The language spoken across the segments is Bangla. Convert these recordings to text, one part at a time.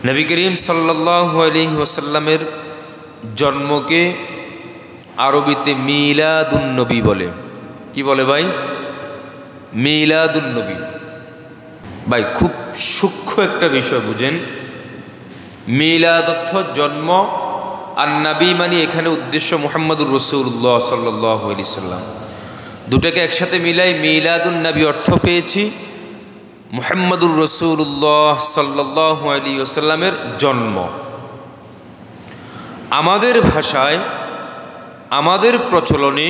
নবী করিম সাল্লাল্লাহু আলাইহি ওয়াসাল্লামের জন্মকে আরবিতে মিলাদুন নবী বলে। কি বলে ভাই? মিলাদুন নবী। ভাই খুব সূক্ষ্ম একটা বিষয় বুঝেন। মিলাদ অর্থ জন্ম, আর নবী মানে এখানে উদ্দেশ্য মুহাম্মদুর রাসূলুল্লাহ সাল্লাল্লাহু আলাইহি সাল্লাম। দুটাকে একসাথে মিলাই মিলাদুন নবী অর্থ পেয়েছি মুহাম্মদুর রাসূলুল্লাহ সাল্লাল্লাহু আলাইহি ওয়াসাল্লামের জন্ম। আমাদের ভাষায়, আমাদের প্রচলনে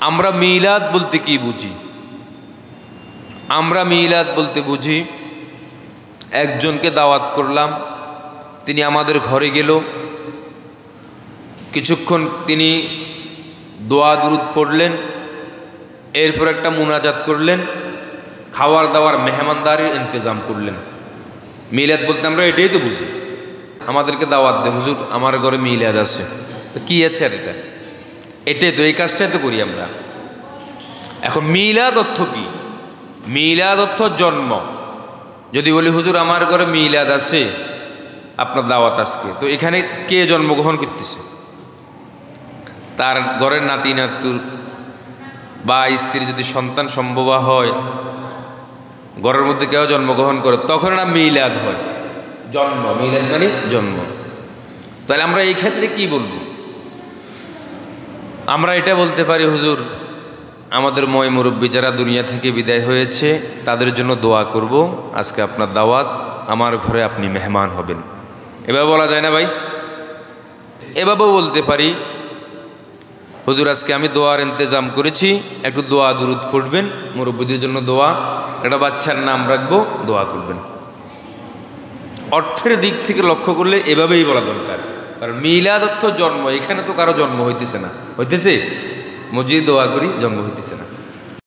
আমরা মিলাদ বলতে কি বুঝি? আমরা মিলাদ বলতে বুঝি একজনকে দাওয়াত করলাম, তিনি আমাদের ঘরে গেল, কিছুক্ষণ তিনি দোয়া দুরুদ পড়লেন, এরপর একটা মুনাজাত করলেন, খাওয়ার দাওয়ার মেহমানদারির ইন্তজাম করলেন। মিলাদ বলতে আমরা এটাই তো বুঝি। আমাদেরকে দাওয়াত দে, হুজুর আমার ঘরে মিলাদ আছে, তো কী আছে আর এটাই তো, এই কাজটাই তো করি আমরা। এখন মিলাদ অর্থ কি? মিলাদ অর্থ জন্ম। যদি বলি হুজুর আমার ঘরে মিলাদ আছে, আপনার দাওয়াত আজকে, তো এখানে কে জন্মগ্রহণ করতেছে? তার ঘরের নাতি নাতুর বা স্ত্রীর যদি সন্তান সম্ভব হয়, ঘরের মধ্যে কেউ জন্মগ্রহণ করে, তখন না মিলাদ হয়, জন্ম। মিলাদ মানে জন্ম। তাহলে আমরা এই ক্ষেত্রে কি বলবো? আমরা এটা বলতে পারি, হুজুর আমাদের ময় মুরব্বী যারা দুনিয়া থেকে বিদায় হয়েছে তাদের জন্য দোয়া করব, আজকে আপনার দাওয়াত, আমার ঘরে আপনি মেহমান হবেন। এভাবে বলা যায় না ভাই? এভাবেও বলতে পারি, হুজুর আজকে আমি দোয়ার ইন্তজাম করেছি, একটু দোয়া দুরুদ পড়বেন, মুরব্বীদের জন্য দোয়া, একটা বাচ্চার নাম রাখবো, দোয়া করবেন। অর্থের দিক থেকে লক্ষ্য করলে এভাবেই বলা দরকার। কারণ মিলাদ অর্থ জন্ম, এখানে তো কারো জন্ম হইতেছে না, হইতেছে মসজিদ দোয়া করি, জন্ম হইতেছে না।